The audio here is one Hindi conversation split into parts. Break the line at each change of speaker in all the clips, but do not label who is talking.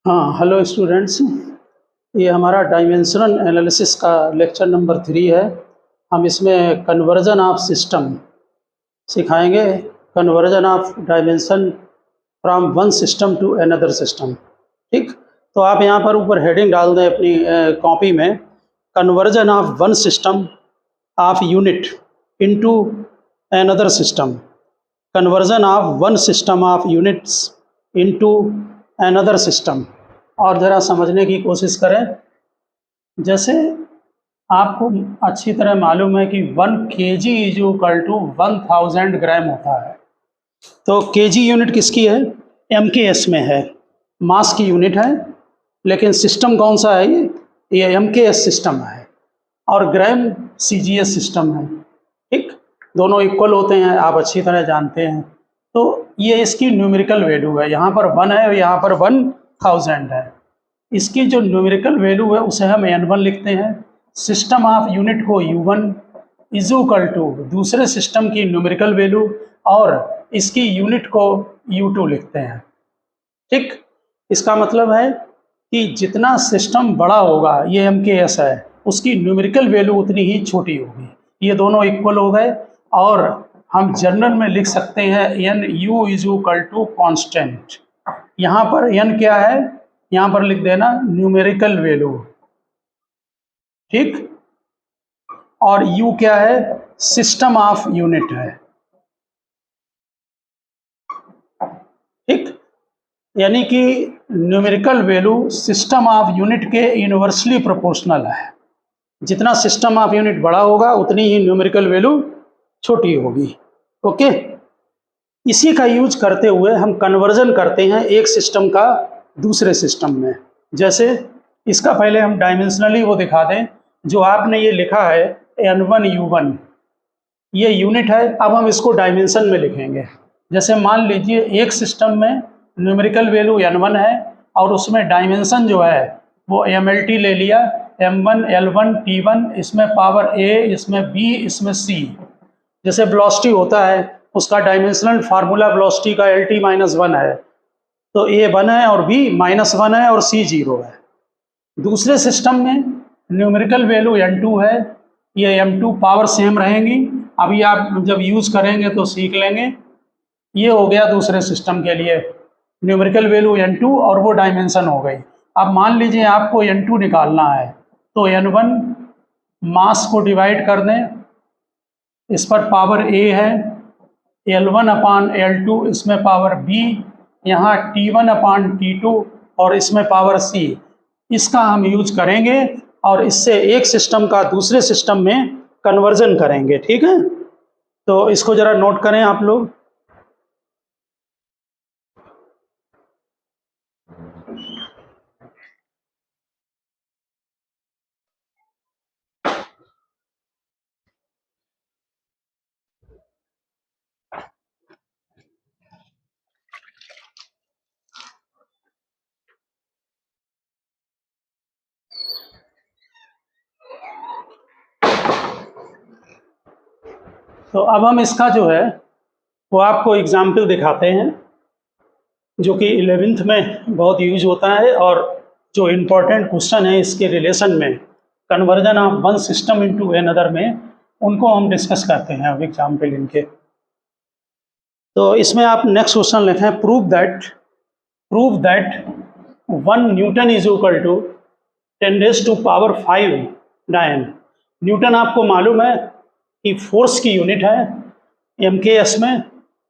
हाँ, हेलो स्टूडेंट्स। ये हमारा डायमेंशनल एनालिसिस का लेक्चर नंबर 3 है। हम इसमें कन्वर्जन ऑफ सिस्टम सिखाएंगे। Conversion of dimension from one system to another system. ठीक, तो आप यहाँ पर ऊपर हेडिंग डाल दें अपनी कॉपी में, conversion of one system of unit into another system. Conversion of one system of units into another system. और ज़रा समझने की कोशिश करें। जैसे आपको अच्छी तरह मालूम है कि 1 kg इज इक्वल टू 1000 ग्राम होता है। तो kg यूनिट किसकी है? MKS में है, मास की यूनिट है। लेकिन सिस्टम कौन सा है? ये MKS सिस्टम है और ग्राम CGS सिस्टम है। ठीक, दोनों इक्वल होते हैं, आप अच्छी तरह जानते हैं। तो ये इसकी न्यूमेरिकल वैल्यू है। यहाँ पर 1 है और यहाँ पर 1000 है। इसकी जो न्यूमेरिकल वैल्यू है उसे हम N1 लिखते हैं। सिस्टम ऑफ यूनिट को U1 इज इक्वल टू दूसरे सिस्टम की न्यूमेरिकल वैल्यू और इसकी यूनिट को U2 लिखते हैं। ठीक, इसका मतलब है कि जितना सिस्टम बड़ा होगा, ये MKS है, उसकी न्यूमेरिकल वैल्यू उतनी ही छोटी होगी। ये दोनों इक्वल हो गए और हम जनरल में लिख सकते हैं NU is equal to constant. यहाँ पर N क्या है? यहाँ पर लिख देना न्यूमेरिकल वैल्यू। ठीक, और U क्या है? सिस्टम ऑफ यूनिट है। ठीक, यानी कि numerical value system of unit के इनवर्सली प्रोपोर्शनल है। जितना सिस्टम ऑफ यूनिट बड़ा होगा उतनी ही न्यूमेरिकल वैल्यू छोटी होगी। ओके, इसी का यूज करते हुए हम कन्वर्जन करते हैं एक सिस्टम का दूसरे सिस्टम में। जैसे इसका पहले हम डायमेंशनली वो दिखा दें। जो आपने ये लिखा है N1 U1, ये यूनिट है। अब हम इसको डायमेंशन में लिखेंगे। जैसे मान लीजिए एक सिस्टम में न्यूमेरिकल वैल्यू N1 है और उसमें डायमेंशन जो है वो MLT ले लिया, M1 L1 T1, इसमें पावर A, इसमें B, इसमें C। जैसे वेलोसिटी होता है, उसका डायमेंशनल फार्मूला वेलोसिटी का LT-1 है। तो A 1 है और B -1 है और C 0 है। दूसरे सिस्टम में न्यूमेरिकल वैल्यू N2 है, ये M2 पावर सेम रहेंगी। अभी आप जब यूज़ करेंगे तो सीख लेंगे। ये हो गया दूसरे सिस्टम के लिए न्यूमेरिकल वैल्यू N2 और वो डायमेंशन हो गई। अब मान लीजिए आपको N2 निकालना है, तो N1 मास को डिवाइड कर दें, इस पर पावर A है, L1/L2, इसमें पावर B, यहाँ T1/T2 और इसमें पावर C। इसका हम यूज करेंगे और इससे एक सिस्टम का दूसरे सिस्टम में कन्वर्जन करेंगे। ठीक है, तो इसको जरा नोट करें आप लोग। तो अब हम इसका जो है वो आपको एग्जाम्पल दिखाते हैं, जो कि 11th में बहुत यूज होता है और जो इम्पोर्टेंट क्वेश्चन है इसके रिलेशन में, conversion of one system into another में, उनको हम डिस्कस करते हैं अब एग्जाम्पल इनके। तो इसमें आप नेक्स्ट क्वेश्चन लिखें, prove that 1 newton is equal to 10⁵ dyne. Newton आपको मालूम है कि फोर्स की यूनिट है MKS में,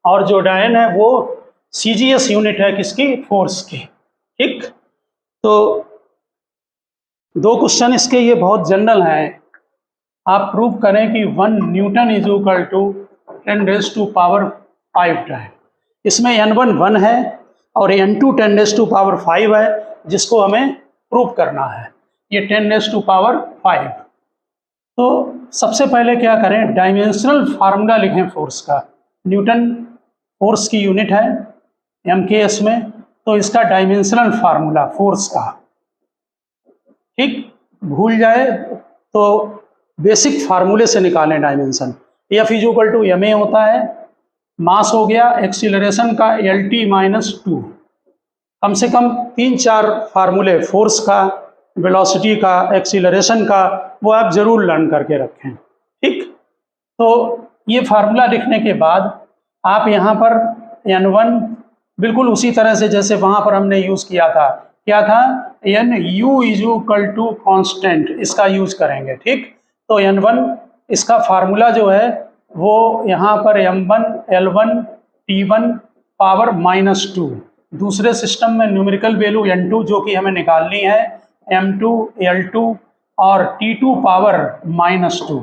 और जो डायन है वो CGS यूनिट है किसकी? फोर्स की। ठीक, तो दो क्वेश्चन इसके ये बहुत जनरल हैं। आप प्रूव करें कि 1 न्यूटन इज इक्वल टू 10⁵ डायन। इसमें N1 1 है और N2 10⁵ है, जिसको हमें प्रूव करना है। ये 10⁵। तो सबसे पहले क्या करें, डायमेंशनल फार्मूला लिखें फोर्स का। न्यूटन फोर्स की यूनिट है MKS में, तो इसका डायमेंशनल फार्मूला फोर्स का। ठीक, भूल जाए तो बेसिक फार्मूले से निकालें dimension. F is equal to ma होता है, मास हो गया, एक्सीलरेशन का LT-2, कम से कम 3-4 फार्मूले फोर्स का, वेलोसिटी का, एक्सीलरेशन का, वो आप ज़रूर लर्न करके रखें। ठीक, तो ये फार्मूला लिखने के बाद आप यहाँ पर N1 बिल्कुल उसी तरह से जैसे वहाँ पर हमने यूज़ किया था, क्या था, N U is equal to constant, इसका यूज करेंगे। ठीक, तो N1 इसका फार्मूला जो है वो यहाँ पर M1 L1 T1 पावर -2, दूसरे सिस्टम में न्यूमेरिकल वैल्यू N2 जो कि हमें निकालनी है M2 L2 और T2 पावर -2।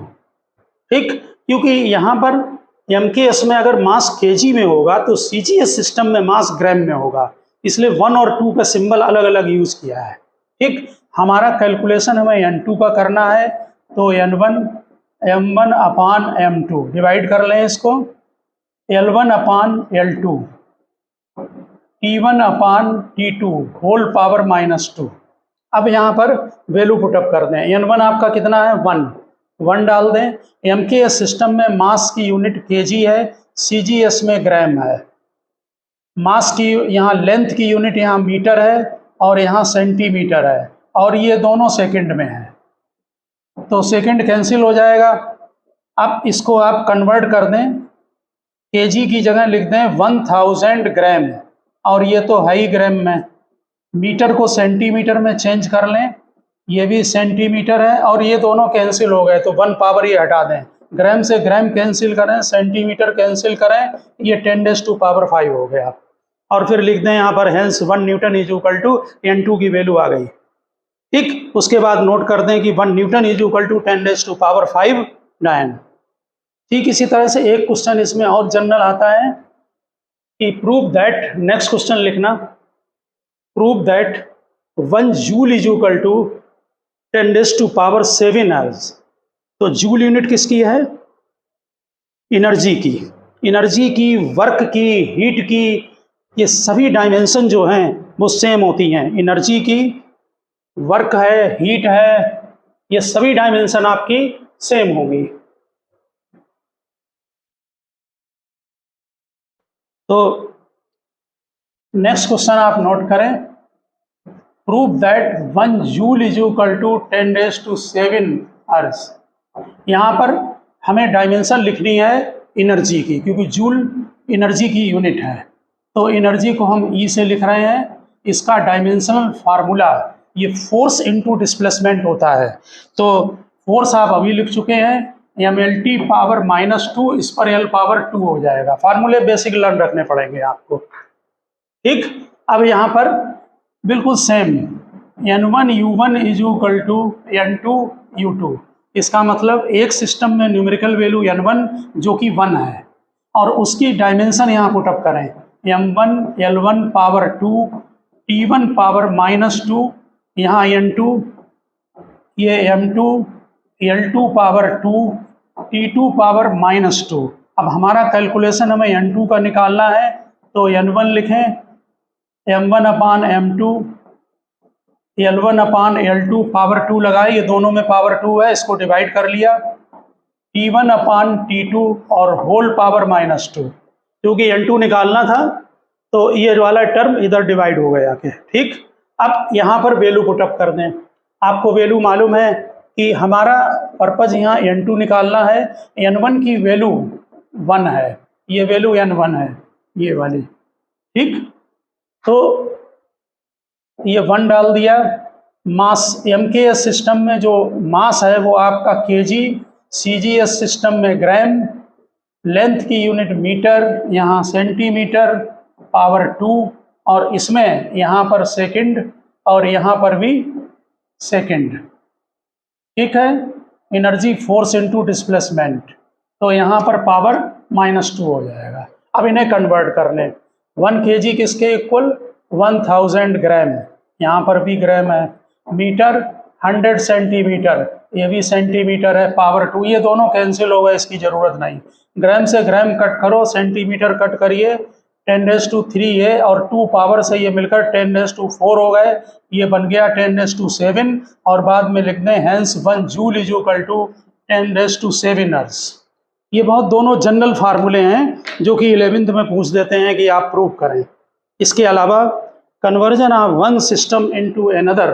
ठीक, क्योंकि यहाँ पर MKS में अगर मास kg में होगा तो CGS सिस्टम में मास ग्राम में होगा, इसलिए 1 और 2 का सिंबल अलग अलग यूज किया है। ठीक, हमारा कैलकुलेशन हमें N2 का करना है, तो N1 M1 अपान M2 डिवाइड कर लें इसको, L1 अपान L2 T1 अपान T2 होल पावर -2। अब यहाँ पर वैल्यू पुटअप कर दें, N1 आपका कितना है 1 डाल दें। MKS सिस्टम में मास की यूनिट kg है, CGS में ग्राम है। मास की यहाँ लेंथ की यूनिट यहाँ मीटर है और यहाँ सेंटीमीटर है, और ये दोनों सेकंड में है, तो सेकंड कैंसिल हो जाएगा। अब इसको आप कन्वर्ट कर दें, kg की जगह लिख दें 1000 ग्राम, और ये तो है ही ग्राम में, मीटर को सेंटीमीटर में चेंज कर लें, ये भी सेंटीमीटर है, और ये दोनों कैंसिल हो गए तो 1 पावर ये हटा दें, ग्राम से ग्राम कैंसिल करें, सेंटीमीटर कैंसिल करें, ये 10⁵ हो गया। और फिर लिख दें यहाँ पर hence 1 newton is equal to N2 की वैल्यू आ गई। ठीक, उसके बाद नोट कर दें कि 1 न्यूटन इज इक्वल टू 10⁵ डायन। ठीक, इसी तरह से एक क्वेश्चन इसमें और जनरल आता है कि प्रूव दैट, नेक्स्ट क्वेश्चन लिखना, prove that 1 joule is equal to 10⁷ erg. तो जूल यूनिट किसकी है, एनर्जी की, एनर्जी की, वर्क की, हीट की, ये सभी डायमेंशन जो हैं वो सेम होती हैं। एनर्जी की, वर्क है, हीट है, ये सभी डायमेंशन आपकी सेम होगी। तो नेक्स्ट क्वेश्चन आप नोट करें, prove that 1 joule is equal to 10⁷ erg. यहाँ पर हमें डायमेंशन लिखनी है एनर्जी की, क्योंकि जूल एनर्जी की यूनिट है, तो एनर्जी को हम E से लिख रहे हैं। इसका डायमेंशनल फार्मूला ये फोर्स इनटू डिस्प्लेसमेंट होता है, तो फोर्स आप अभी लिख चुके हैं, mLT पावर -2, इस पर L पावर 2 हो जाएगा। फार्मूले बेसिक लर्न रखने पड़ेंगे आपको। ठीक, अब यहाँ पर बिल्कुल same, N1 U1 is equal to N2 U2। इसका मतलब एक सिस्टम में न्यूमेरिकल वैल्यू N1 जो कि 1 है, और उसकी डायमेंशन यहाँ पुटअप करें, M1 L1 power 2 T1 power -2, यहाँ N2, ये M2 L2 power 2 T2 power -2। अब हमारा कैलकुलेशन हमें N2 का निकालना है, तो N1 लिखें, M1 अपान M2 L1 अपान L2 पावर 2 लगाए, ये दोनों में पावर 2 है, इसको डिवाइड कर लिया, T1 अपान T2 और होल पावर -2, क्योंकि L2 निकालना था तो ये वाला टर्म इधर डिवाइड हो गया के। ठीक, अब यहाँ पर वैल्यू पुटअप कर दें। आपको वैल्यू मालूम है कि हमारा पर्पज यहाँ N2 निकालना है, N1 की वैल्यू 1 है, ये वैल्यू N1 है, ये वाली। ठीक, तो ये 1 डाल दिया। मास MKS सिस्टम में जो मास है वो आपका kg, CGS सिस्टम में ग्राम, लेंथ की यूनिट मीटर, यहाँ सेंटीमीटर, पावर 2, और इसमें यहाँ पर सेकंड और यहाँ पर भी सेकंड। ठीक है, एनर्जी फोर्स इनटू डिस्प्लेसमेंट, तो यहाँ पर पावर -2 हो जाएगा। अब इन्हें कन्वर्ट कर लें, 1 kg किसके इक्वल, 1000 ग्राम, यहाँ पर भी ग्राम है, मीटर 100 सेंटीमीटर, ये भी सेंटीमीटर है, पावर 2, ये दोनों कैंसिल हो गए, इसकी ज़रूरत नहीं। ग्राम से ग्राम कट करो, सेंटीमीटर कट करिए, 10⁻³ है, और 2 पावर से ये मिलकर 10⁻⁴ हो गए, ये बन गया 10⁻⁷, और बाद में लिख दें hence 1 joule is equal to 10⁻⁷ erg. ये बहुत दोनों जनरल फार्मूले हैं जो कि 11th में पूछ देते हैं कि आप प्रूव करें। इसके अलावा conversion of one system into another,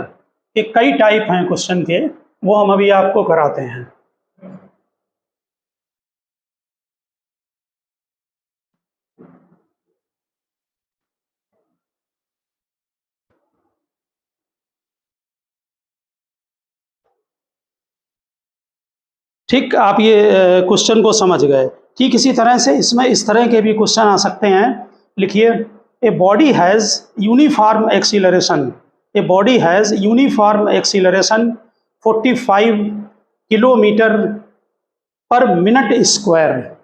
ये कई टाइप हैं क्वेश्चन के, वो हम अभी आपको कराते हैं। ठीक, आप ये क्वेश्चन को समझ गए। ठीक इसी तरह से इसमें इस तरह के भी क्वेश्चन आ सकते हैं। लिखिए, a body has uniform acceleration, a body has uniform acceleration 45 kilometre per minute square.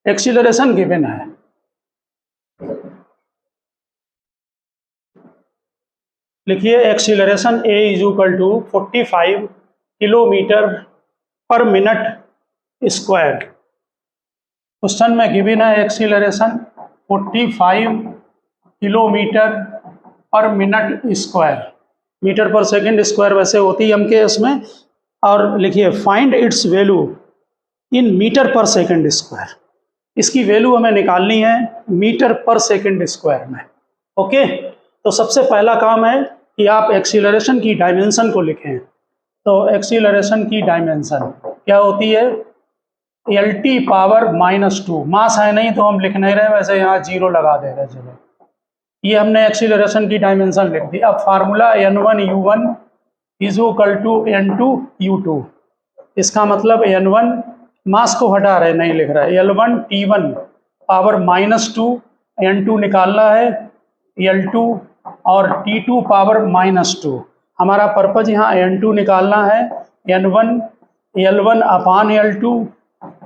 Acceleration given है। लिखिए, acceleration a is equal to 45 kilometre per minute square. Question में गिवन है acceleration 45 kilometre per minute square, metre per second square वैसे होती है के इसमें। और लिखिए, find its value in metre per second square, इसकी वैल्यू हमें निकालनी है मीटर पर सेकंड स्क्वायर में। ओके, तो सबसे पहला काम है कि आप एक्सीलरेशन की डायमेंशन को लिखें। तो एक्सीलरेशन की डायमेंशन क्या होती है? LT पावर -2, मास है नहीं तो हम लिख नहीं रहे, वैसे यहाँ 0 लगा दे रहे। चलो, ये हमने एक्सीलरेशन की डायमेंशन लिख दी। अब formula N1U1 is equal to N2U2, इसका मतलब N1 मास को हटा रहे, नहीं लिख रहा है, L1 T1 पावर -2, N2 निकालना है L2 और T2 पावर -2। हमारा पर्पज यहाँ N2 निकालना है, N1 L1 अपान L2,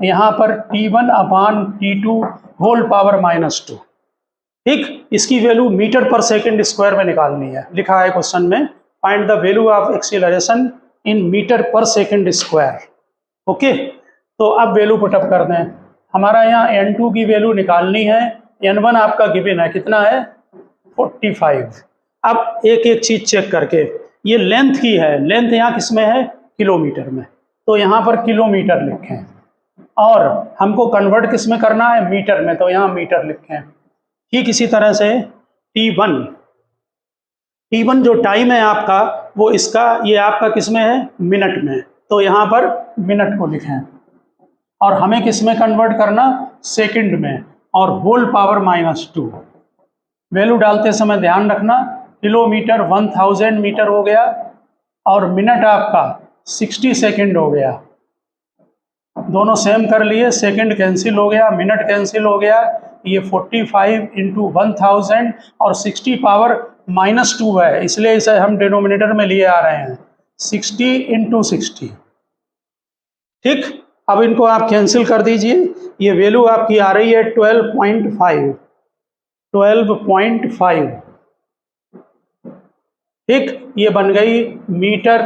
यहाँ पर T1 अपान T2 होल पावर -2। ठीक, इसकी value metre per second square में निकालनी है। लिखा है क्वेश्चन में, find the value of acceleration in metre per second square. Okay, तो अब वैल्यू पुटअप कर दें। हमारा यहाँ N2 की वैल्यू निकालनी है, N1 आपका गिवन है, कितना है? 45। अब एक एक चीज चेक करके, ये लेंथ की है, लेंथ यहाँ किस में है? किलोमीटर में, तो यहाँ पर किलोमीटर लिखें। और हमको कन्वर्ट किस में करना है? मीटर में, तो यहाँ मीटर लिखें। ठीक इसी तरह से T1 जो टाइम है आपका, वो इसका, ये आपका किस में है? मिनट में, तो यहाँ पर मिनट को लिखें। और हमें किस में कन्वर्ट करना? सेकंड में, और होल पावर -2। वैल्यू डालते समय ध्यान रखना, किलोमीटर 1000 मीटर हो गया और मिनट आपका 60 सेकंड हो गया। दोनों सेम कर लिए, सेकंड कैंसिल हो गया, मिनट कैंसिल हो गया। ये 45 × 1000 और 60 पावर -2 है, इसलिए इसे हम डिनोमिनेटर में लिए आ रहे हैं, 60 × 60। ठीक, अब इनको आप कैंसिल कर दीजिए। ये वैल्यू आपकी आ रही है 12.5। ठीक, ये बन गई मीटर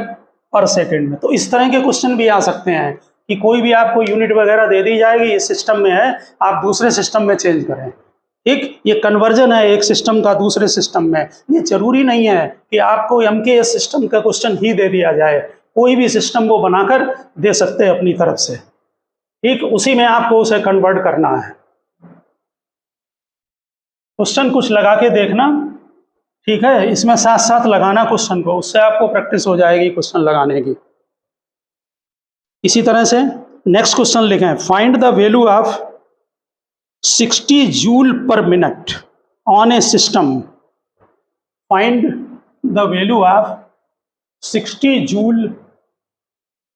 पर सेकंड में। तो इस तरह के क्वेश्चन भी आ सकते हैं कि कोई भी आपको यूनिट वगैरह दे दी जाएगी, इस सिस्टम में है, आप दूसरे सिस्टम में चेंज करें। ठीक, ये कन्वर्जन है एक सिस्टम का दूसरे सिस्टम में। ये जरूरी नहीं है कि आपको MKS सिस्टम का क्वेश्चन ही दे दिया जाए, कोई भी सिस्टम को बनाकर दे सकते हैं अपनी तरफ से। ठीक, उसी में आपको उसे कन्वर्ट करना है। क्वेश्चन कुछ लगा के देखना, ठीक है, इसमें साथ साथ लगाना क्वेश्चन को, उससे आपको प्रैक्टिस हो जाएगी क्वेश्चन लगाने की। इसी तरह से नेक्स्ट क्वेश्चन लिखें, find the value of 60 joule per minute on a system. Find the value of 60 joule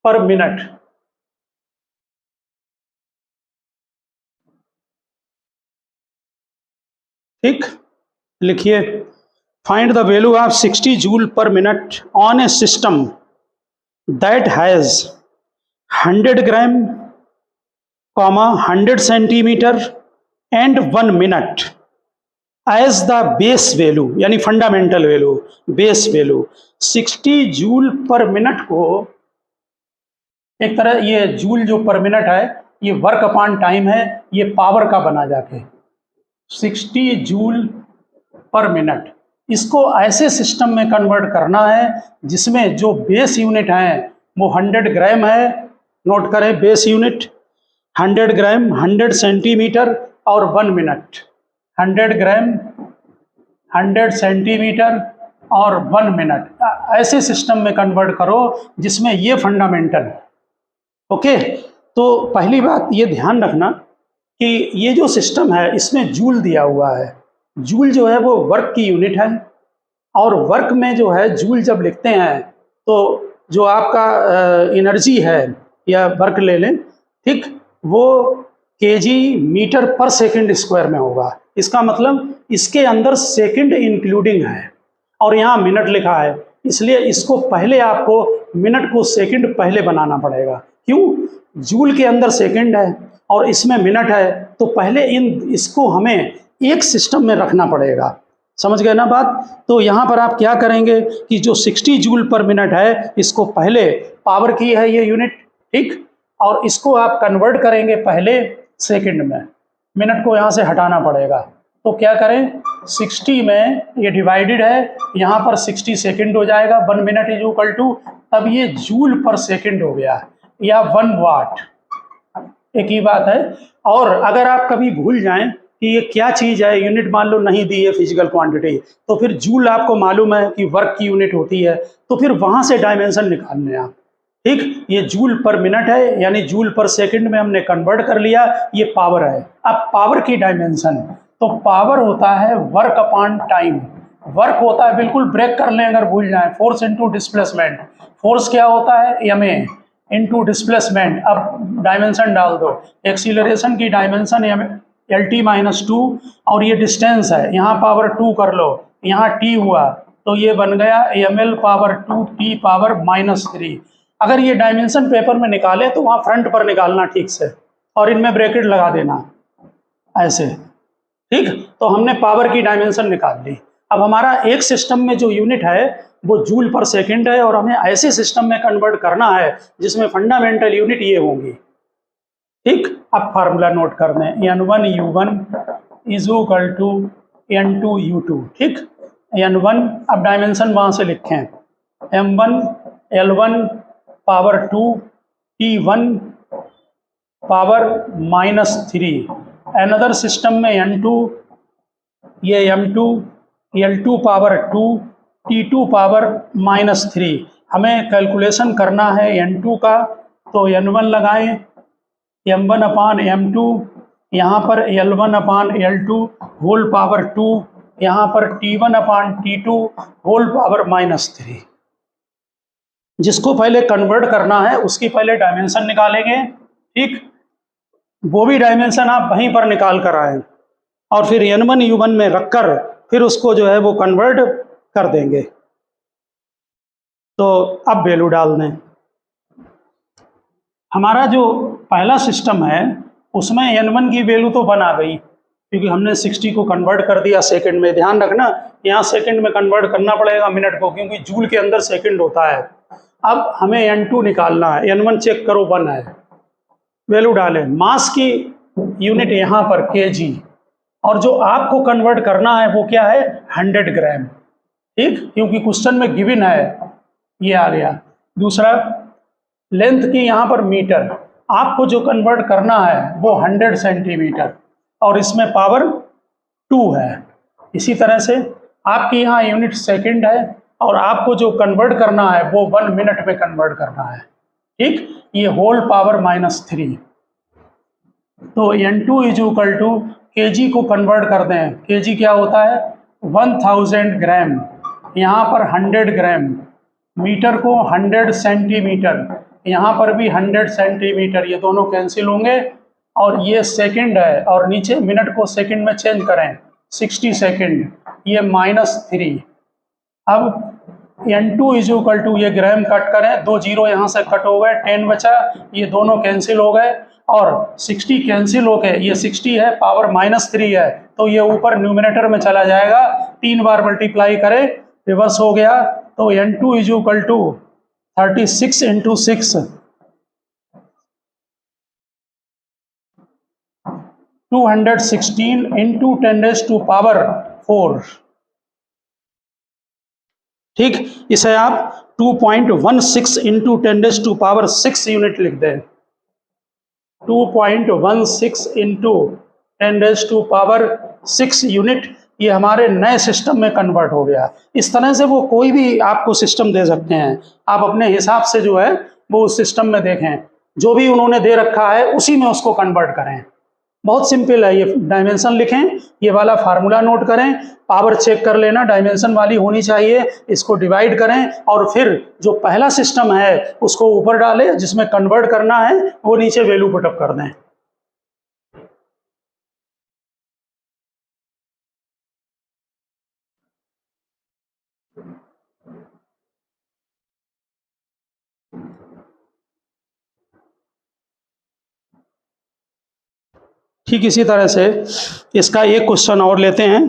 per minute. ठीक, लिखिए, find the value of 60 joule per minute on a system that has 100 gram, 100 centimetre and 1 minute as the base value, यानी fundamental value, base value. 60 joule per minute को एक तरह, ये जूल जो पर मिनट है, ये वर्क अपॉन टाइम है, ये पावर का बना जाके 60 जूल पर मिनट। इसको ऐसे सिस्टम में कन्वर्ट करना है जिसमें जो बेस यूनिट है वो 100 ग्राम है। नोट करें, बेस यूनिट 100 ग्राम, 100 सेंटीमीटर और 1 मिनट। 100 ग्राम, 100 सेंटीमीटर और 1 मिनट, ऐसे सिस्टम में कन्वर्ट करो जिसमें ये फंडामेंटल। ओके, तो पहली बात ये ध्यान रखना कि ये जो सिस्टम है इसमें जूल दिया हुआ है। जूल जो है वो वर्क की यूनिट है, और वर्क में जो है जूल जब लिखते हैं तो जो आपका एनर्जी है या वर्क ले लें, ठीक, वो KG metre per second square में होगा। इसका मतलब इसके अंदर सेकंड इंक्लूडिंग है, और यहाँ मिनट लिखा है, इसलिए इसको पहले आपको मिनट को सेकंड पहले बनाना पड़ेगा। क्यों? जूल के अंदर सेकंड है और इसमें मिनट है, तो पहले इसको हमें एक सिस्टम में रखना पड़ेगा। समझ गए ना बात? तो यहाँ पर आप क्या करेंगे कि जो 60 जूल पर मिनट है इसको पहले पावर की है ये यूनिट, ठीक, और इसको आप कन्वर्ट करेंगे पहले सेकंड में, मिनट को यहाँ से हटाना पड़ेगा। तो क्या करें, 60 में ये डिवाइडेड है, यहाँ पर 60 सेकंड हो जाएगा, 1 मिनट इज इक्वल टू, तब ये जूल पर सेकंड हो गया, या 1 वाट, एक ही बात है। और अगर आप कभी भूल जाएं कि ये क्या चीज़ है, यूनिट मान लो नहीं दी है फिजिकल क्वांटिटी, तो फिर जूल आपको मालूम है कि वर्क की यूनिट होती है, तो फिर वहाँ से डायमेंशन निकालने आप, ठीक, ये जूल पर मिनट है यानी जूल पर सेकंड में हमने कन्वर्ट कर लिया, ये पावर है। अब पावर की डायमेंशन, तो पावर होता है वर्क अपॉन टाइम। वर्क होता है, बिल्कुल ब्रेक कर लें अगर भूल जाएं, फोर्स इनटू डिस्प्लेसमेंट। फोर्स क्या होता है, ma इनटू डिस्प्लेसमेंट। अब डायमेंशन डाल दो, एक्सीलरेशन की डायमेंशन LT-2, और ये डिस्टेंस है, यहाँ पावर 2 कर लो, यहाँ t हुआ, तो ये बन गया ml पावर 2 t पावर -3। अगर ये डायमेंशन पेपर में निकाले तो वहाँ फ्रंट पर निकालना ठीक से, और इनमें ब्रैकेट लगा देना ऐसे, ठीक। तो हमने पावर की डायमेंशन निकाल ली। अब हमारा एक सिस्टम में जो यूनिट है वो जूल पर सेकंड है, और हमें ऐसे सिस्टम में कन्वर्ट करना है जिसमें फंडामेंटल यूनिट ये होंगी, ठीक। अब फार्मूला नोट कर दें, N1 U1 is equal to N2 U2, ठीक। N1, अब डायमेंशन वहाँ से लिखें, M1 L1 power 2 T1 power -3। Another system में N2, ये M2 L2 power 2 T2 power -3। हमें कैलकुलेशन करना है N2 का, तो N1 लगाएं, M1 अपान M2, यहाँ पर L1 अपान L2 होल पावर 2, यहाँ पर T1 अपान T2 होल पावर -3। जिसको पहले कन्वर्ट करना है उसकी पहले डायमेंशन निकालेंगे, ठीक। वो भी डायमेंशन आप वहीं पर निकाल कर आए, और फिर N1 U1 में रखकर फिर उसको जो है वो कन्वर्ट कर देंगे। तो अब वैल्यू डाल दें। हमारा जो पहला सिस्टम है उसमें N1 की वैल्यू तो 1 आ गई, क्योंकि हमने 60 को कन्वर्ट कर दिया सेकंड में। ध्यान रखना, यहाँ सेकंड में कन्वर्ट करना पड़ेगा मिनट को, क्योंकि जूल के अंदर सेकंड होता है। अब हमें N2 निकालना है, N1 चेक करो 1 है, वैल्यू डालें। मास की यूनिट यहाँ पर kg, और जो आपको कन्वर्ट करना है वो क्या है, 100 ग्राम, ठीक, क्योंकि क्वेश्चन में गिवन है, ये आ गया। दूसरा, लेंथ की यहाँ पर मीटर, आपको जो कन्वर्ट करना है वो 100 सेंटीमीटर, और इसमें पावर 2 है। इसी तरह से आपकी यहाँ यूनिट सेकंड है, और आपको जो कन्वर्ट करना है वो 1 मिनट में कन्वर्ट करना है, ठीक, ये होल पावर -3। तो N2 is equal to kg को कन्वर्ट कर दें, kg क्या होता है, 1000 ग्राम, यहाँ पर 100 ग्राम, मीटर को 100 सेंटीमीटर, यहाँ पर भी 100 सेंटीमीटर, ये दोनों कैंसिल होंगे, और ये सेकंड है, और नीचे मिनट को सेकंड में चेंज करें, 60 सेकंड, ये -3। अब N2 इज इक्वल टू, ये ग्राम कट करें, 2 जीरो यहाँ से कट हो गए, 10 बचा, ये दोनों कैंसिल हो गए, और 60 कैंसिल हो गए, ये 60 है, पावर -3 है, तो ये ऊपर न्यूमिनेटर में चला जाएगा, 3 बार मल्टीप्लाई करें, रिवर्स हो गया, तो N2 is equal to 36 into 6, 216 into 10⁻⁴, ठीक। इसे आप 2.16 इंटू 10⁻⁶ यूनिट लिख दें, 2.16 इंटू 10⁻⁶ यूनिट, ये हमारे नए सिस्टम में कन्वर्ट हो गया। इस तरह से वो कोई भी आपको सिस्टम दे सकते हैं, आप अपने हिसाब से जो है वो उस सिस्टम में देखें, जो भी उन्होंने दे रखा है उसी में उसको कन्वर्ट करें। बहुत सिंपल है, ये डायमेंशन लिखें, ये वाला फार्मूला नोट करें, पावर चेक कर लेना डायमेंशन वाली होनी चाहिए, इसको डिवाइड करें और फिर जो पहला सिस्टम है उसको ऊपर डालें, जिसमें कन्वर्ट करना है वो नीचे वैल्यू पुटअप कर दें। ठीक इसी तरह से इसका एक क्वेश्चन और लेते हैं,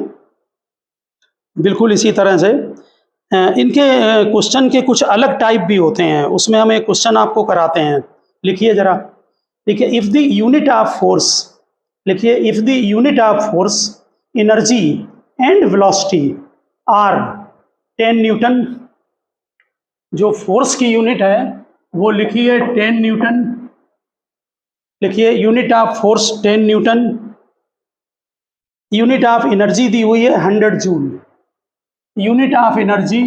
बिल्कुल इसी तरह से। इनके क्वेश्चन के कुछ अलग टाइप भी होते हैं, उसमें हम एक क्वेश्चन आपको कराते हैं। लिखिए जरा, देखिए, if the unit of force, लिखिए, if the unit of force, energy and velocity are 10 newton, जो फोर्स की यूनिट है वो लिखिए 10 न्यूटन। लिखिए unit of force 10 newton, unit of energy दी हुई है 100 joule, unit of energy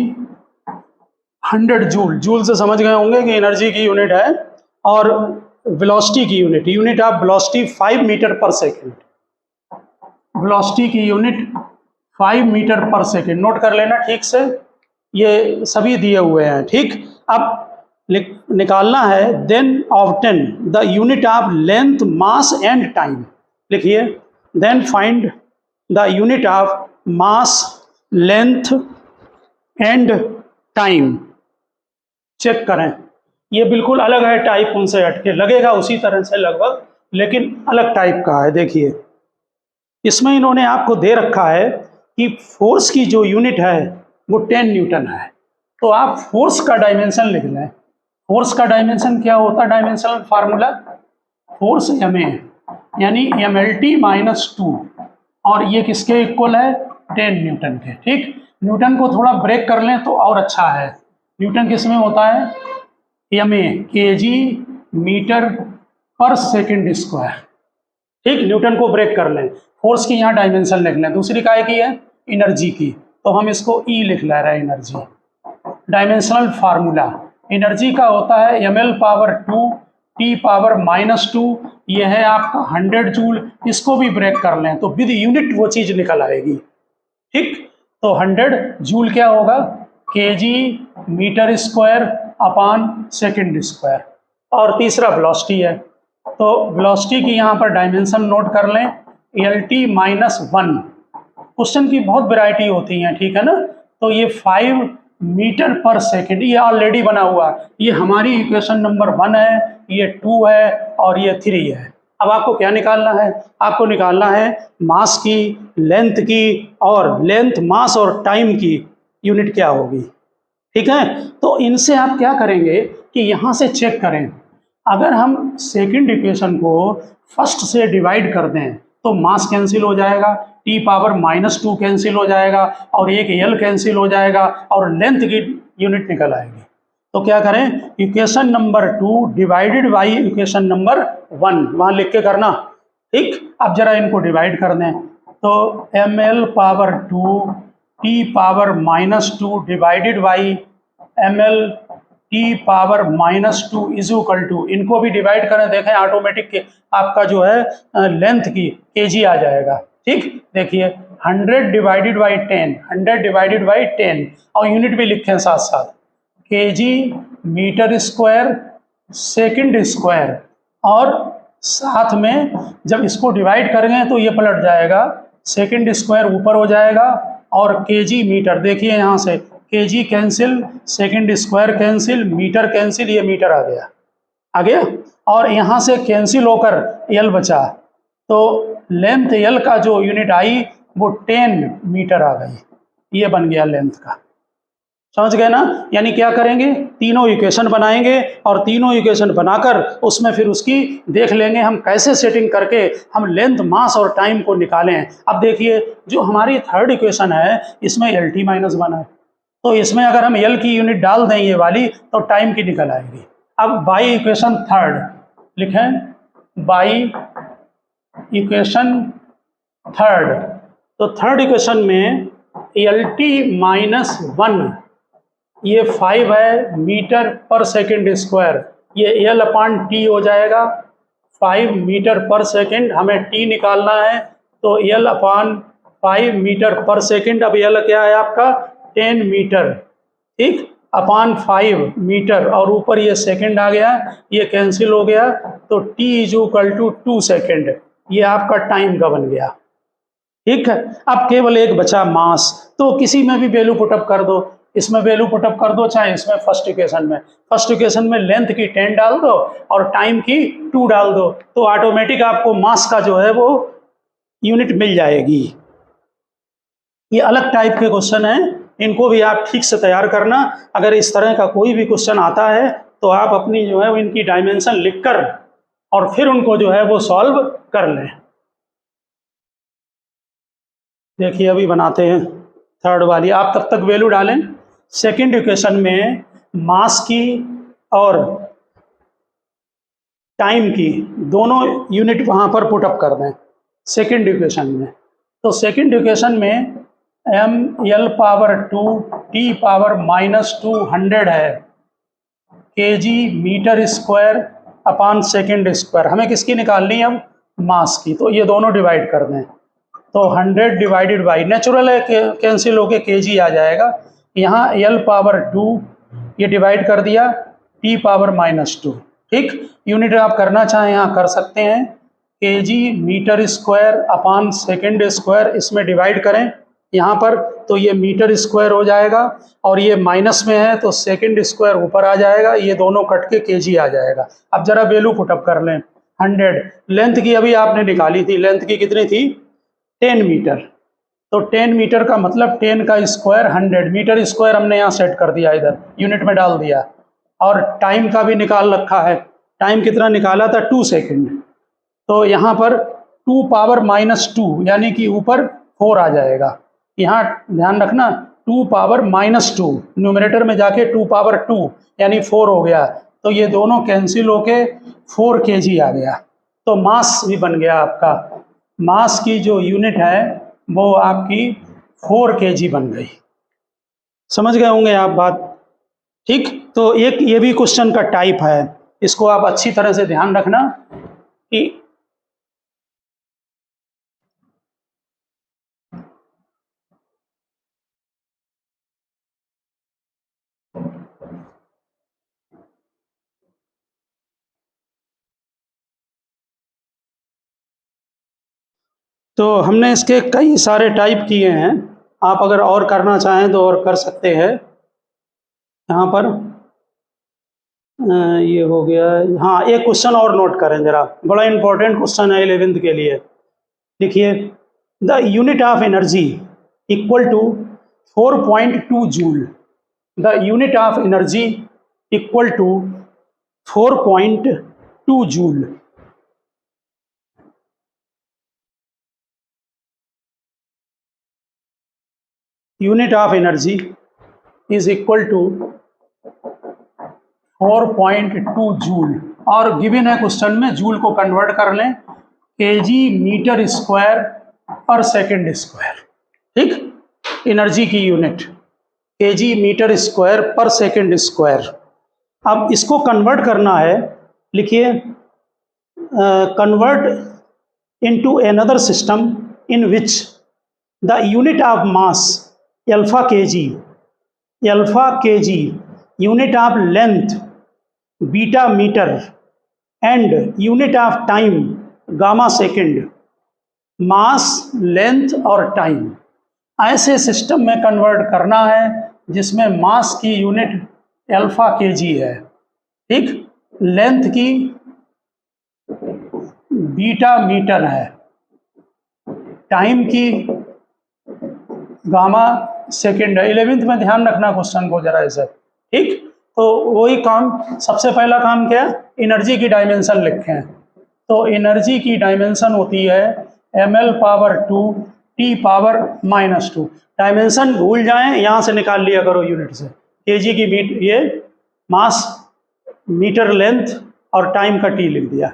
100 joule, joule से समझ गए होंगे कि एनर्जी की यूनिट है, और वेलोसिटी की unit, unit of velocity 5 metre per second, velocity की unit 5 metre per second, note कर लेना ठीक से, ये सभी दिए हुए हैं। ठीक, अब निकालना है then obtain the unit of length mass and time. लिखिए then find the unit of mass length and time. Check करें, ये बिल्कुल अलग है टाइप उनसे हटके, लगेगा उसी तरह से लगभग लेकिन अलग टाइप का है। देखिए इसमें इन्होंने आपको दे रखा है कि फोर्स की जो यूनिट है वो 10 न्यूटन है, तो आप फोर्स का डायमेंशन लिख लें। फोर्स का डायमेंशन क्या होता है, डायमेंशनल फार्मूला, फोर्स MA यानी MLT माइनस 2, और ये किसके इक्वल है, 10 न्यूटन के। ठीक, न्यूटन को थोड़ा ब्रेक कर लें तो और अच्छा है। न्यूटन किस में होता है, MA kg metre per second square. ठीक, न्यूटन को ब्रेक कर लें, फोर्स की यहाँ डायमेंशन लिख लें। दूसरी काय की है, एनर्जी की, तो हम इसको E लिख ले रहे हैं, एनर्जी। डायमेंशनल फार्मूला एनर्जी का होता है ml पावर 2 T पावर -2, ये है आपका 100 जूल। इसको भी ब्रेक कर लें तो विद यूनिट वो चीज़ निकल आएगी। ठीक, तो 100 जूल क्या होगा, kg metre square upon second square. और तीसरा वेलोसिटी है, तो वेलोसिटी की यहाँ पर डायमेंशन नोट कर लें, LT -1। क्वेश्चन की बहुत वैरायटी होती हैं, ठीक है ना, तो ये 5 मीटर पर सेकेंड, ये ऑलरेडी बना हुआ, ये हमारी इक्वेशन नंबर 1 है, ये 2 है और ये 3 है। अब आपको क्या निकालना है, आपको निकालना है मास की, लेंथ की, और लेंथ, मास और टाइम की यूनिट क्या होगी। ठीक है, तो इनसे आप क्या करेंगे कि यहाँ से चेक करें, अगर हम सेकंड इक्वेशन को फर्स्ट से डिवाइड कर दें तो मास कैंसिल हो जाएगा, T पावर -2 कैंसिल हो जाएगा, और एक L कैंसिल हो जाएगा, और लेंथ की यूनिट निकल आएगी। तो क्या करें, equation number 2 divided by equation number 1 वहाँ लिख के करना। ठीक, अब जरा इनको डिवाइड कर दें, तो ml power 2 T power -2 divided by ml T power -2 is equal to, इनको भी डिवाइड करें, देखें ऑटोमेटिक आपका जो है लेंथ की kg आ जाएगा। ठीक, देखिए 100 डिवाइडेड बाई 10, 100 डिवाइडेड बाई 10, और यूनिट भी लिखें साथ साथ, kg metre square second square, और साथ में जब इसको डिवाइड करेंगे तो ये पलट जाएगा, सेकंड स्क्वायर ऊपर हो जाएगा और kg मीटर, देखिए यहाँ से kg cancel, second square cancel, metre cancel, ये मीटर आ गया, और यहाँ से कैंसिल होकर L बचा, तो लेंथ L का जो यूनिट आई वो 10 मीटर आ गई, ये बन गया लेंथ का। समझ गए ना, यानी क्या करेंगे, तीनों इक्वेशन बनाएंगे, और तीनों इक्वेशन बनाकर उसमें फिर उसकी देख लेंगे हम कैसे सेटिंग करके हम लेंथ, मास और टाइम को निकालें। अब देखिए जो हमारी थर्ड इक्वेशन है इसमें LT -1 है, तो इसमें अगर हम L की यूनिट डाल दें ये वाली तो टाइम की निकल आएगी। अब बाई इक्वेशन थर्ड लिखें, बाई इक्वेशन थर्ड, तो थर्ड इक्वेशन में LT-1 ये 5 है मीटर पर सेकेंड स्क्वायर, ये L/T हो जाएगा 5 मीटर पर सेकेंड, हमें T निकालना है तो L/5 मीटर पर सेकेंड। अब L क्या है आपका 10 मीटर, ठीक, अपॉन 5 मीटर और ऊपर ये सेकेंड आ गया, ये कैंसिल हो गया तो T = 2 सेकेंड, ये आपका टाइम का बन गया। ठीक है, अब केवल एक बचा मास, तो किसी में भी वैल्यू पुटअप कर दो, इसमें वैल्यू पुटअप कर दो चाहे इसमें फर्स्ट इक्वेशन में लेंथ की 10 डाल दो और टाइम की 2 डाल दो, तो ऑटोमेटिक आपको मास का जो है वो यूनिट मिल जाएगी। ये अलग टाइप के क्वेश्चन हैं, इनको भी आप ठीक से तैयार करना। अगर इस तरह का कोई भी क्वेश्चन आता है तो आप अपनी जो है इनकी डायमेंशन लिखकर और फिर उनको जो है वो सॉल्व कर लें। देखिए अभी बनाते हैं थर्ड वाली, आप तब तक वैल्यू डालें। सेकंड इक्वेशन में मास की और टाइम की दोनों यूनिट वहां पर पुटअप कर दें सेकंड इक्वेशन में। तो सेकंड इक्वेशन में mL/2 T⁻⁻200 है kg metre square upon second square. हमें किसकी निकालनी है अब, मास की, तो ये दोनों डिवाइड कर दें तो 100 डिवाइडेड बाई, नेचुरल है कैंसिल होके kg आ जाएगा, यहाँ L/2 ये डिवाइड कर दिया T⁻⁻2, ठीक। यूनिट आप करना चाहें यहाँ कर सकते हैं, kg metre square upon second square, इसमें डिवाइड करें यहाँ पर तो ये मीटर स्क्वायर हो जाएगा और ये माइनस में है तो सेकेंड स्क्वायर ऊपर आ जाएगा, ये दोनों कट के kg आ जाएगा। अब जरा वैल्यू पुटअप कर लें। 100 लेंथ की अभी आपने निकाली थी, लेंथ की कितनी थी 10 मीटर, तो 10 मीटर का मतलब 10 का स्क्वायर 100 मीटर स्क्वायर हमने यहाँ सेट कर दिया, इधर यूनिट में डाल दिया। और टाइम का भी निकाल रखा है, टाइम कितना निकाला था 2 सेकेंड, तो यहाँ पर 2⁻⁻2 यानी कि ऊपर 4 आ जाएगा। यहाँ ध्यान रखना 2⁻⁻2 न्यूमरेटर में जाके 2⁻2 यानी 4 हो गया, तो ये दोनों कैंसिल होके 4 kg आ गया, तो मास भी बन गया आपका। मास की जो यूनिट है वो आपकी 4 kg बन गई। समझ गए होंगे आप बात, ठीक। तो एक ये भी क्वेश्चन का टाइप है, इसको आप अच्छी तरह से ध्यान रखना कि तो हमने इसके कई सारे टाइप किए हैं, आप अगर और करना चाहें तो और कर सकते हैं। यहाँ पर ये हो गया। हाँ, एक क्वेश्चन और नोट करें जरा, बड़ा इंपॉर्टेंट क्वेश्चन है 11th के लिए। लिखिए, the unit of energy equal to 4.2 joule. The unit of energy equal to 4.2 joule. Unit of energy is equal to 4.2 joule, और गिवन है क्वेश्चन में जूल को कन्वर्ट कर लें kg metre square per second square, ठीक। एनर्जी की unit kg metre square per second square. अब इसको कन्वर्ट करना है, लिखिए convert into another system in which the unit of mass alpha kg, unit of length beta metre and unit of time gamma second. Mass, length और टाइम ऐसे सिस्टम में कन्वर्ट करना है जिसमें मास की यूनिट अल्फा kg है, ठीक, लेंथ की बीटा मीटर है, टाइम की गामा सेकेंड है। 11th में ध्यान रखना क्वेश्चन को जरा ऐसे, ठीक। तो वही काम, सबसे पहला काम क्या है, एनर्जी की डायमेंशन लिखें। तो एनर्जी की डायमेंशन होती है mL/2 T⁻⁻2। डायमेंशन भूल जाएं, यहाँ से निकाल लिया करो यूनिट से, kg की ये मास, मीटर लेंथ और टाइम का T लिख दिया,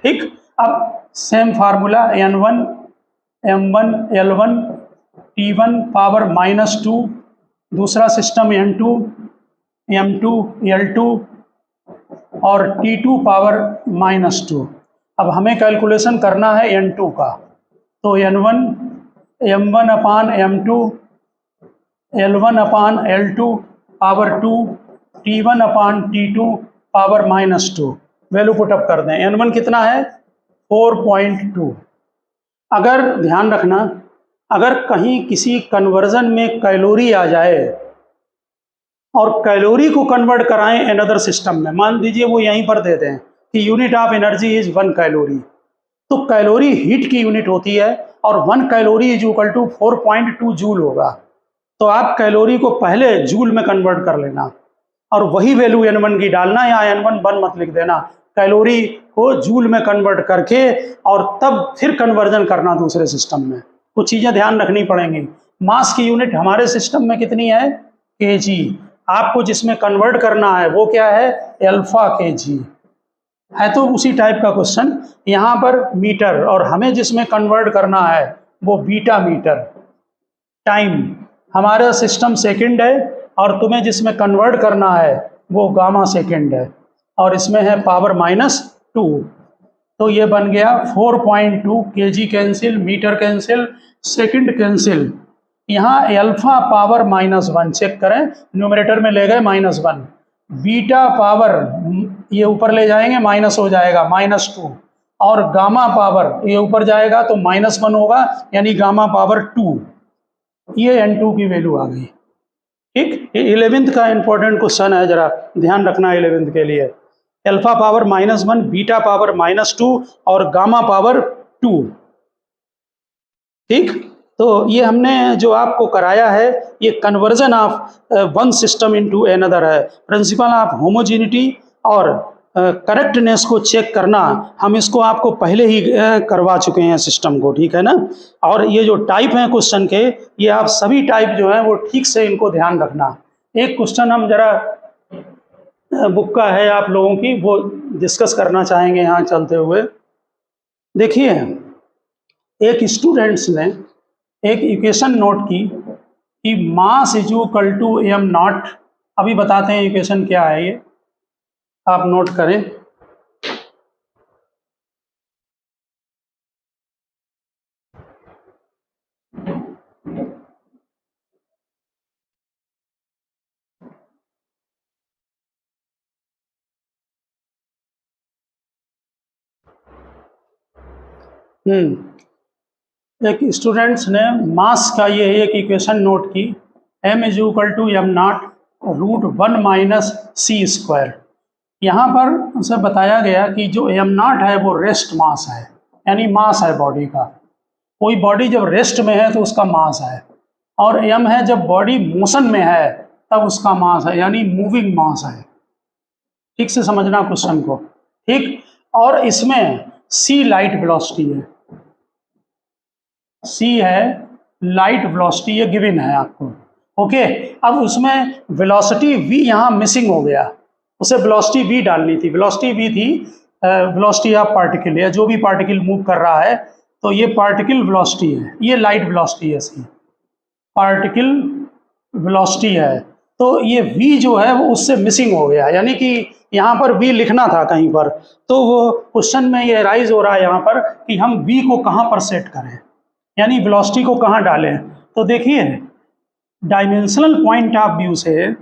ठीक। अब same formula N1 M1 L1 T1 power -2, दूसरा सिस्टम N2, M2, L2 और T2 पावर -2। अब हमें कैलकुलेशन करना है N2 का, तो N1 M1 अपान M2, L1 अपान L2 पावर 2, T1 अपान T2 पावर -2। वैल्यू पुटअप कर दें। N1 कितना है 4.2। अगर ध्यान रखना, अगर कहीं किसी कन्वर्जन में कैलोरी आ जाए और कैलोरी को कन्वर्ट कराएं अनदर सिस्टम में, मान लीजिए वो यहीं पर देते हैं कि unit of energy is 1 calorie, तो कैलोरी हीट की यूनिट होती है और 1 calorie is equal to 4.2 joule होगा। तो आप कैलोरी को पहले जूल में कन्वर्ट कर लेना और वही वैल्यू N1 की डालना, या N1 1 मत लिख देना, कैलोरी को जूल में कन्वर्ट करके और तब फिर कन्वर्जन करना दूसरे सिस्टम में। कुछ चीज़ें ध्यान रखनी पड़ेंगी। मास की यूनिट हमारे सिस्टम में कितनी है, kg। आपको जिसमें कन्वर्ट करना है वो क्या है, अल्फा kg है। तो उसी टाइप का क्वेश्चन यहाँ पर मीटर, और हमें जिसमें कन्वर्ट करना है वो बीटा मीटर। टाइम हमारा सिस्टम सेकंड है और तुम्हें जिसमें कन्वर्ट करना है वो गामा सेकंड है, और इसमें है पावर -2। तो ये बन गया 4.2, kg cancel, metre cancel, second cancel. यहाँ अल्फा पावर -1 चेक करें, न्यूमरेटर में ले गए -1, बीटा पावर ये ऊपर ले जाएंगे माइनस हो जाएगा -2, और गामा पावर ये ऊपर जाएगा तो -1 होगा, यानी गामा पावर 2। ये N2 की वैल्यू आ गई। ठीक, 11th का इंपॉर्टेंट क्वेश्चन है, जरा ध्यान रखना 11th के लिए। अल्फा पावर -1, बीटा पावर -2 और गामा पावर 2। ठीक, तो ये हमने जो आपको कराया है ये conversion of one system into another है। प्रिंसिपल ऑफ होमोजेनिटी और करेक्टनेस को चेक करना, हम इसको आपको पहले ही करवा चुके हैं सिस्टम को, ठीक है ना। और ये जो टाइप हैं क्वेश्चन के, ये आप सभी टाइप जो हैं वो ठीक से इनको ध्यान रखना। एक क्वेश्चन हम जरा बुक का है आप लोगों की, वो डिस्कस करना चाहेंगे यहाँ चलते हुए। देखिए, एक स्टूडेंट्स ने एक इक्वेशन नोट की कि mass is equal to m0। अभी बताते हैं इक्वेशन क्या है, ये आप नोट करें। एक स्टूडेंट्स ने मास का ये एक इक्वेशन नोट की, m is equal to m0√1 - c²। यहाँ पर उसे बताया गया कि जो m0 है वो रेस्ट मास है, यानी मास है बॉडी का। कोई बॉडी जब रेस्ट में है तो उसका मास है, और m है जब बॉडी मोशन में है तब उसका मास है, यानी मूविंग मास है। ठीक से समझना क्वेश्चन को, ठीक। और इसमें c लाइट वेलोसिटी है, c है लाइट वेलोसिटी, ये गिवन है आपको, ओके। अब उसमें वेलोसिटी v यहाँ मिसिंग हो गया, उसे वेलोसिटी v डालनी थी। वेलोसिटी v थी वेलोसिटी ऑफ पार्टिकल, या जो भी पार्टिकल मूव कर रहा है, तो ये पार्टिकल वेलोसिटी है, ये लाइट वेलोसिटी है, सी पार्टिकल वेलोसिटी है। तो ये v जो है वो उससे मिसिंग हो गया, यानी कि यहाँ पर v लिखना था कहीं पर। तो वो क्वेश्चन में ये राइज हो रहा है यहाँ पर कि हम v को कहाँ पर सेट करें, यानी वेलोसिटी को कहाँ डालें। तो देखिए, डायमेंशनल पॉइंट ऑफ व्यू से,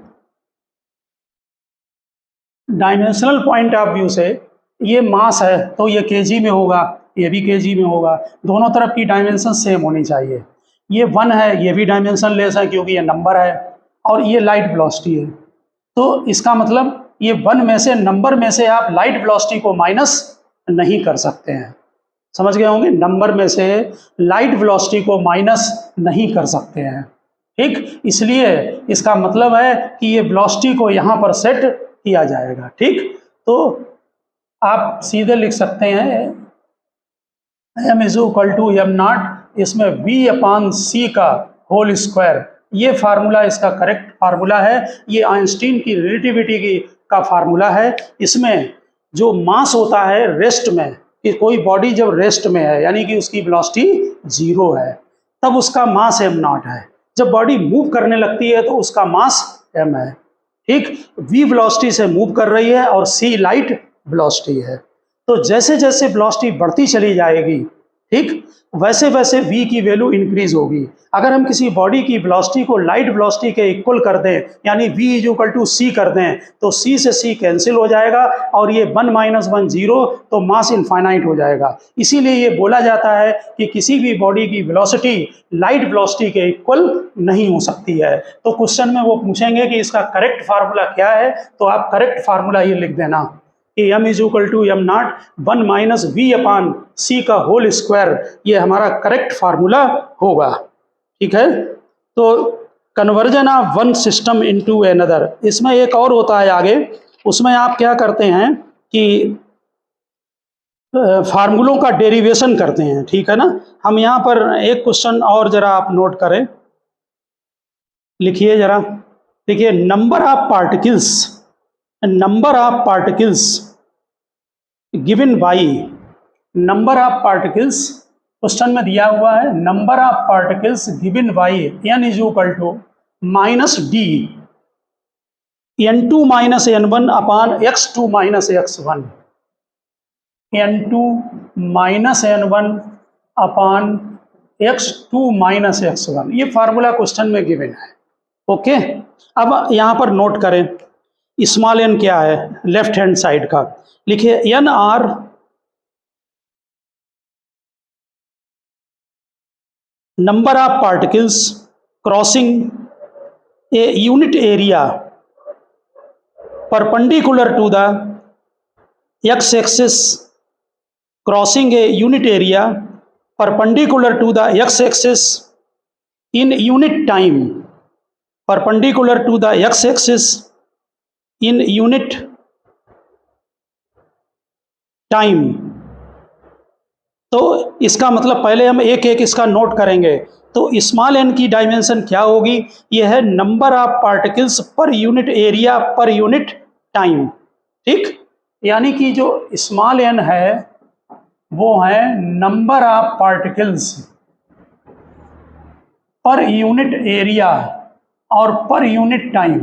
डायमेंशनल पॉइंट ऑफ व्यू से ये मास है तो ये kg में होगा, ये भी kg में होगा। दोनों तरफ की डायमेंशन सेम होनी चाहिए। ये 1 है, ये भी डायमेंशन लेस है क्योंकि ये नंबर है, और ये लाइट वेलोसिटी है। तो इसका मतलब ये 1 में से, नंबर में से आप लाइट वेलोसिटी को माइनस नहीं कर सकते हैं, समझ गए होंगे। नंबर में से लाइट वेलोसिटी को माइनस नहीं कर सकते हैं, ठीक। इसलिए इसका मतलब है कि ये वेलोसिटी को यहाँ पर सेट किया जाएगा, ठीक। तो आप सीधे लिख सकते हैं m is equal to m0, इसमें v/c का होल स्क्वायर, ये फार्मूला इसका करेक्ट फार्मूला है। ये आइंस्टीन की रिलेटिविटी की का फार्मूला है। इसमें जो मास होता है रेस्ट में, कि कोई बॉडी जब रेस्ट में है यानी कि उसकी वेलोसिटी 0 है, तब उसका मास m0 है। जब बॉडी मूव करने लगती है तो उसका मास m है। ठीक, v वेलोसिटी से मूव कर रही है और c लाइट वेलोसिटी है। तो जैसे जैसे वेलोसिटी बढ़ती चली जाएगी, ठीक, वैसे वैसे v की वैल्यू इंक्रीज होगी। अगर हम किसी बॉडी की वेलोसिटी को लाइट वेलोसिटी के इक्वल कर दें, यानी v = c कर दें, तो c से c कैंसिल हो जाएगा और ये 1 - 1 0, तो मास इनफाइनाइट हो जाएगा। इसीलिए ये बोला जाता है कि किसी भी बॉडी की वेलोसिटी लाइट वेलोसिटी के इक्वल नहीं हो सकती है। तो क्वेश्चन में वो पूछेंगे कि इसका करेक्ट फार्मूला क्या है, तो आप करेक्ट फार्मूला ये लिख देना कि m = m0 1 - v/c का होल स्क्वायर, ये हमारा करेक्ट फार्मूला होगा। ठीक है, तो conversion of one system into another, इसमें एक और होता है आगे, उसमें आप क्या करते हैं कि फार्मूलों का डेरिवेशन करते हैं। ठीक है ना, हम यहाँ पर एक क्वेश्चन और जरा आप नोट करें, लिखिए जरा, देखिए number of particles given by, number of particles question में दिया हुआ है, number of particles given by n = -d n2 - n1 upon x2 - x1, n2 - n1 upon x2 - x1, ये फार्मूला क्वेश्चन में गिवन है। ओके, अब यहाँ पर नोट करें स्मॉल n क्या है, लेफ्ट हैंड साइड का लिखिए, n are number of particles crossing a unit area perpendicular to the x-axis, crossing a unit area perpendicular to the x-axis in unit time, perpendicular to the x-axis in unit time। तो इसका मतलब पहले हम एक एक इसका नोट करेंगे। तो स्मॉल n की डायमेंशन क्या होगी, यह है number of particles per unit area per unit time. ठीक, यानी कि जो स्मॉल n है वो है number of particles per unit area और पर यूनिट टाइम।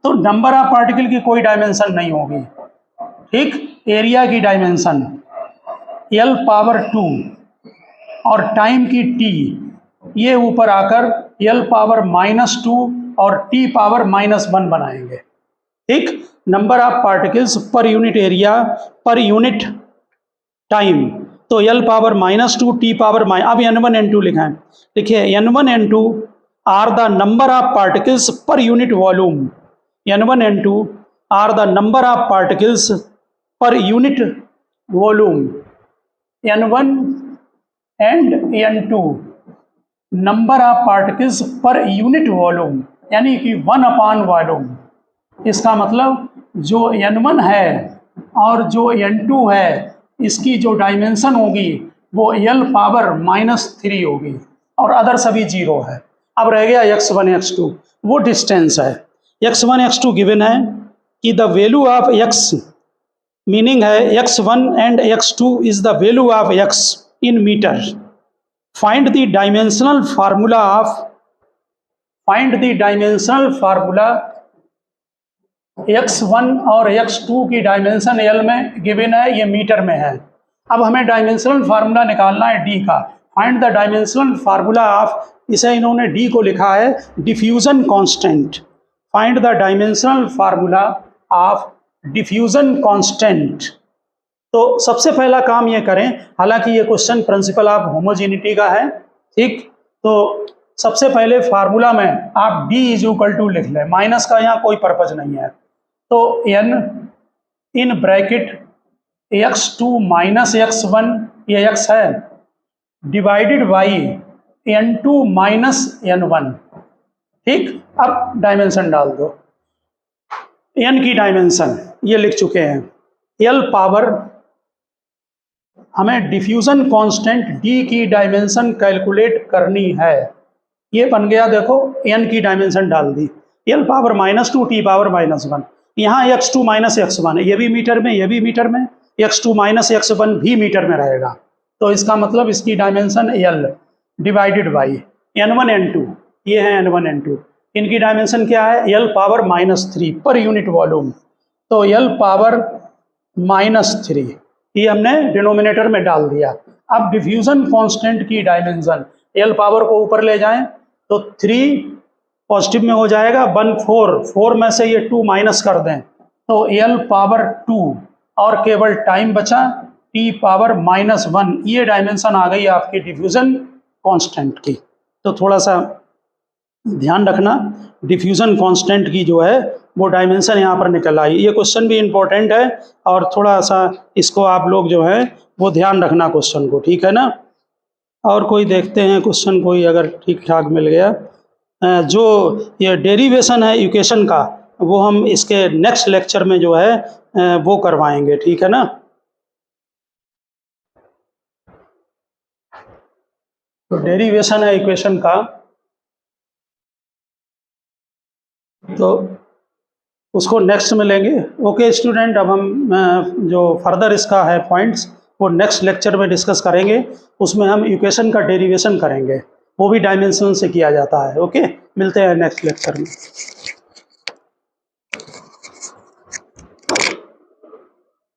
तो नंबर ऑफ पार्टिकल की कोई डायमेंशन नहीं होगी। ठीक, एरिया की डायमेंशन L⁻² और टाइम की t, ये ऊपर आकर L⁻−2 और t⁻−1 बनाएंगे। ठीक, number of particles per unit area per unit time, तो L⁻−2 t⁻, अब n1 n2 लिखा है, देखिए n1 n2 are the number of particles per unit volume, n1 n2 are the number of particles per unit volume, n1 and n2 number of particles per unit volume, यानी कि 1 वॉल्यूम। इसका मतलब जो n1 है और जो n2 है, इसकी जो डायमेंशन होगी वो L⁻−3 होगी और अदर सभी 0 है। अब रह गया x1 x2, वो डिस्टेंस है। x1 x2 गिवन है कि the value of x, meaning है x1 and x2 is the value of x in metre. Find the dimensional formula x1 और x2 की डायमेंशन L में गिवन है, ये मीटर में है। अब हमें डायमेंशनल फार्मूला निकालना है d का। Find the dimensional formula of, इसे इन्होंने d को लिखा है diffusion constant. Find the dimensional formula of diffusion constant. तो सबसे पहला काम ये करें, हालांकि ये क्वेश्चन प्रिंसिपल ऑफ होमोजेनिटी का है। ठीक, तो सबसे पहले फार्मूला में आप d = लिख लें, माइनस का यहाँ कोई पर्पज नहीं है। तो n in bracket x2 - x1, ये x है, डिवाइडेड बाई n2 - n1। ठीक, अब डायमेंशन डाल दो, n की डायमेंशन ये लिख चुके हैं, L⁻, हमें डिफ्यूजन कांस्टेंट d की डायमेंशन कैलकुलेट करनी है। ये बन गया, देखो n की डायमेंशन डाल दी, L⁻−2 t⁻−1। यहाँ x2 - x1 है, ये भी मीटर में, ये भी मीटर में, x2 - x1 भी मीटर में रहेगा। तो इसका मतलब इसकी dimension L, divided by n1 n2, ये है n1 n2, इनकी डायमेंशन क्या है, l पावर -3 पर यूनिट वॉल्यूम। तो l पावर -3 ये हमने डिनोमिनेटर में डाल दिया। अब डिफ्यूजन कांस्टेंट की डायमेंशन, l पावर को ऊपर ले जाएं तो 3 पॉजिटिव में हो जाएगा, 1 4 में से ये 2 माइनस कर दें तो l पावर 2 और केवल टाइम बचा t पावर -1, ये डायमेंशन आ गई आपकी डिफ्यूजन कांस्टेंट की। तो थोड़ा सा ध्यान रखना, डिफ्यूजन कांस्टेंट की जो है वो डायमेंशन यहाँ पर निकल आई। ये क्वेश्चन भी इम्पोर्टेंट है और थोड़ा सा इसको आप लोग जो है वो ध्यान रखना क्वेश्चन को, ठीक है ना। और कोई देखते हैं क्वेश्चन, कोई अगर ठीक ठाक मिल गया। जो ये डेरिवेशन है इक्वेशन का वो हम इसके नेक्स्ट लेक्चर में जो है वो करवाएंगे, ठीक है ना। तो डेरिवेशन है इक्वेशन का, तो उसको नेक्स्ट में लेंगे। ओके स्टूडेंट, अब हम जो फर्दर इसका है पॉइंट्स वो नेक्स्ट लेक्चर में डिस्कस करेंगे। उसमें हम इक्वेशन का डेरिवेशन करेंगे, वो भी डायमेंशन से किया जाता है। ओके, मिलते हैं नेक्स्ट लेक्चर में।